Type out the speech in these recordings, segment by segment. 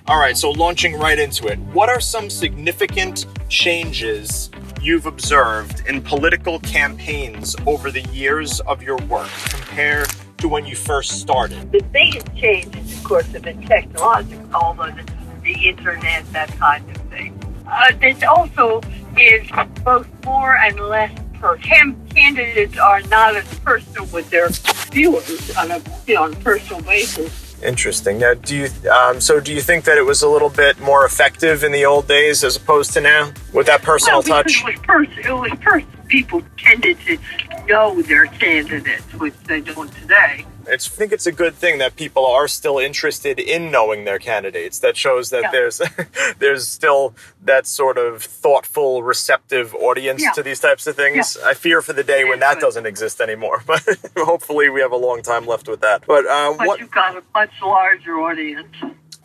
All right, so launching right into it, what are some significant changes you've observed in political campaigns over the years of your work compared to when you first started? The biggest changes, of course, have been technological, although the internet, that kind of thing. This also is both more and less personal. Candidates are not as personal with their viewers on a personal basis. Interesting. Now, do you think that it was a little bit more effective in the old days as opposed to now with that personal touch? It was personal. People tended to know their candidates, which they don't today. I think it's a good thing that people are still interested in knowing their candidates. That shows that there's still that sort of thoughtful, receptive audience to these types of things. I fear for the day when that doesn't exist anymore, but hopefully we have a long time left with that. But you've got a much larger audience.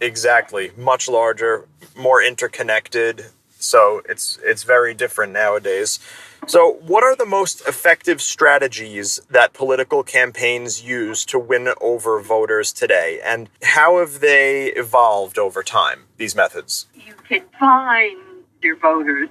Exactly, much larger, more interconnected. So it's very different nowadays. So what are the most effective strategies that political campaigns use to win over voters today? And how have they evolved over time, these methods? You can find your voters,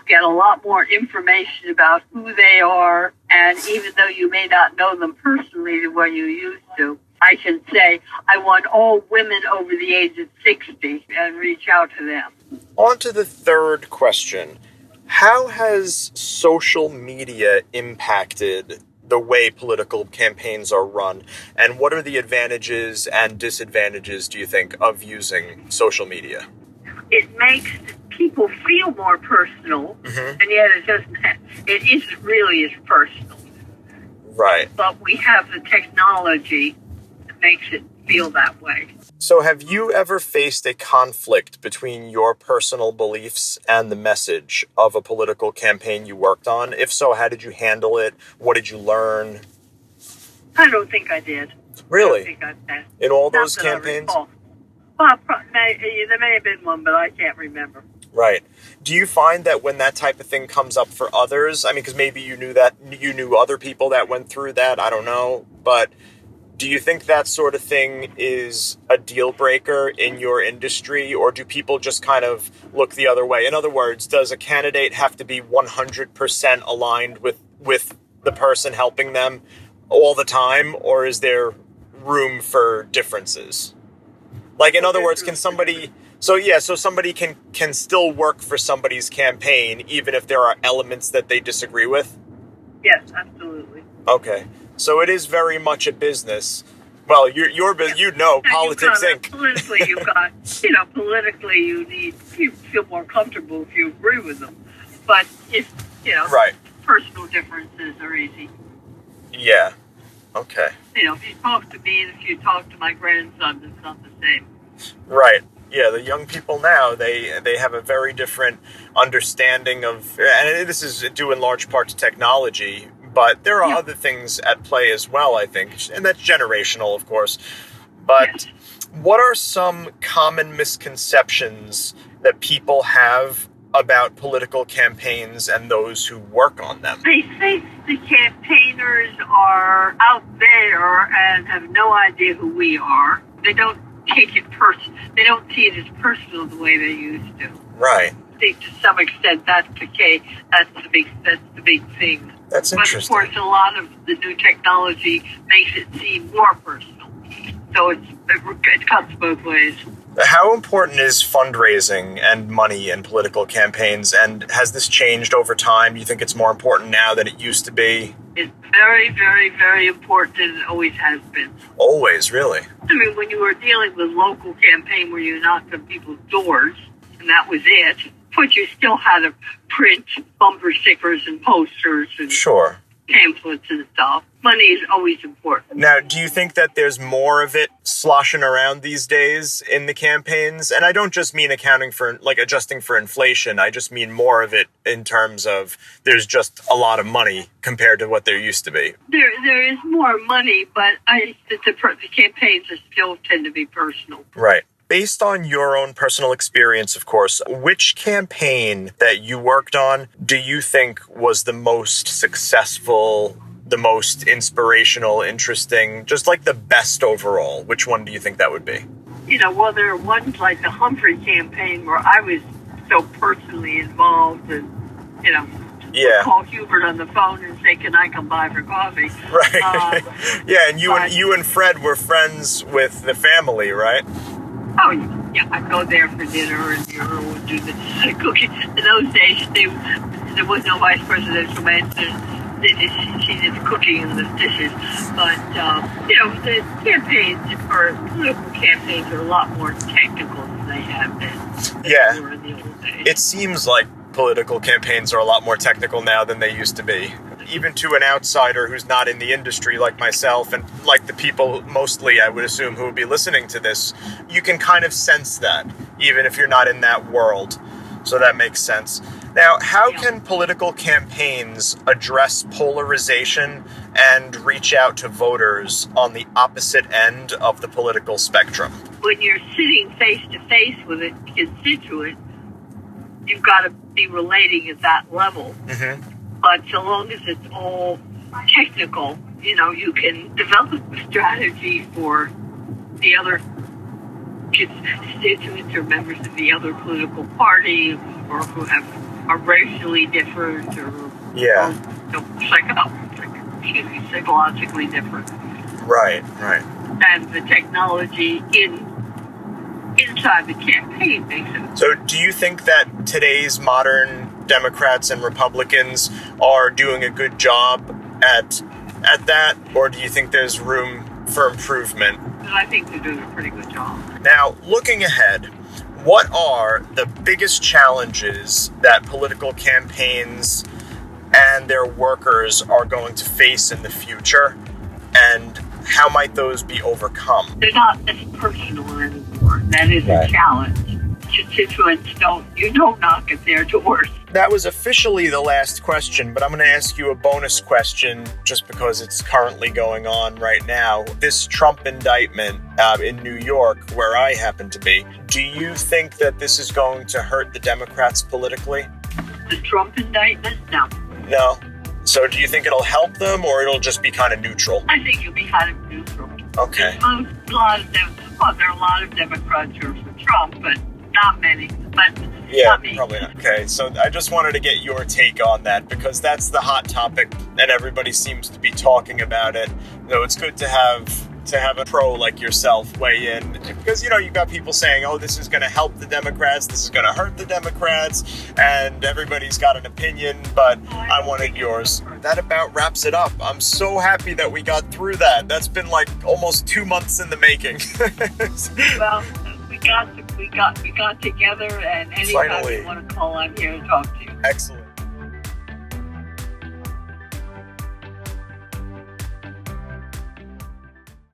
get a lot more information about who they are, and even though you may not know them personally the way you used to, I can say, I want all women over the age of 60 and reach out to them. On to the third question. How has social media impacted the way political campaigns are run? And what are the advantages and disadvantages, do you think, of using social media? It makes people feel more personal, and yet it isn't really as personal. Right. But we have the technology that makes it feel that way. So have you ever faced a conflict between your personal beliefs and the message of a political campaign you worked on? If so, how did you handle it? What did you learn? I don't think I did. Really? I don't think I did. In all those campaigns? Well, there may have been one, but I can't remember. Right. Do you find that when that type of thing comes up for others, I mean, because maybe you knew other people that went through that, I don't know, but do you think that sort of thing is a deal breaker in your industry, or do people just kind of look the other way? In other words, does a candidate have to be 100% aligned with the person helping them all the time, or is there room for differences? Like, in other words, can somebody... So somebody can still work for somebody's campaign even if there are elements that they disagree with? Yes, absolutely. Okay. So it is very much a business. Well, Politics Inc. Politically you feel more comfortable if you agree with them. But right. Personal differences are easy. Yeah. Okay. If you talk to me and if you talk to my grandson, it's not the same. Right. Yeah, the young people now, they have a very different understanding of, and this is due in large part to technology, but there are other things at play as well, I think, and that's generational, of course. But what are some common misconceptions that people have about political campaigns and those who work on them? They think the campaigners are out there and have no idea who we are. They don't take it personal. They don't see it as personal the way they used to. Right. I think to some extent that's the case. That's the big thing. That's interesting. But of course, a lot of the new technology makes it seem more personal. So it cuts both ways. How important is fundraising and money in political campaigns? And has this changed over time? Do you think it's more important now than it used to be? It's very, very, very important, and it always has been. Always, really? I mean, when you were dealing with local campaign where you knocked on people's doors, and that was it, but you still had to print bumper stickers and posters and pamphlets and stuff. Money is always important. Now, do you think that there's more of it sloshing around these days in the campaigns? And I don't just mean adjusting for inflation. I just mean more of it in terms of there's just a lot of money compared to what there used to be. There is more money, but I think the campaigns still tend to be personal. Right. Based on your own personal experience, of course, which campaign that you worked on do you think was the most successful, the most inspirational, interesting, just like the best overall? Which one do you think that would be? well, there are ones like the Humphrey campaign where I was so personally involved and, Yeah. call Hubert on the phone and say, "Can I come by for coffee?" Right. Yeah, and you and Fred were friends with the family, right? Oh, yeah, I go there for dinner and would do the cooking. In those days, there was no vice presidential mention. She did the cooking and the dishes. But, the campaigns or political campaigns are a lot more technical than they have been. Yeah. They were in the old days. It seems like political campaigns are a lot more technical now than they used to be. Even to an outsider who's not in the industry like myself and like the people mostly, I would assume, who would be listening to this, you can kind of sense that, even if you're not in that world. So that makes sense. Now, how can political campaigns address polarization and reach out to voters on the opposite end of the political spectrum? When you're sitting face to face with a constituent, you've got to be relating at that level. Mm-hmm. But so long as it's all technical, you can develop a strategy for the other constituents or members of the other political party or who are racially different or psychologically different. Right. And the technology inside the campaign makes it. So do you think that today's modern Democrats and Republicans are doing a good job at that, or do you think there's room for improvement? I think they're doing a pretty good job. Now, looking ahead, what are the biggest challenges that political campaigns and their workers are going to face in the future, and how might those be overcome? They're not as personal anymore. That is a challenge. Constituents don't knock at their doors. That was officially the last question, but I'm going to ask you a bonus question just because it's currently going on right now. This Trump indictment in New York, where I happen to be, do you think that this is going to hurt the Democrats politically? The Trump indictment? No. So do you think it'll help them, or it'll just be kind of neutral? I think it'll be kind of neutral. Okay. There are a lot of Democrats who are for Trump, but not many. But yeah, not me. Probably not. Okay, so I just wanted to get your take on that because that's the hot topic and everybody seems to be talking about it. It's good to have a pro like yourself weigh in because, you've got people saying, oh, this is going to help the Democrats, this is going to hurt the Democrats, and everybody's got an opinion, but I wanted yours. That about wraps it up. I'm so happy that we got through that. That's been like almost 2 months in the making. Well, we got together, and anytime Finally. you want to call, I'm here to talk to you. Excellent.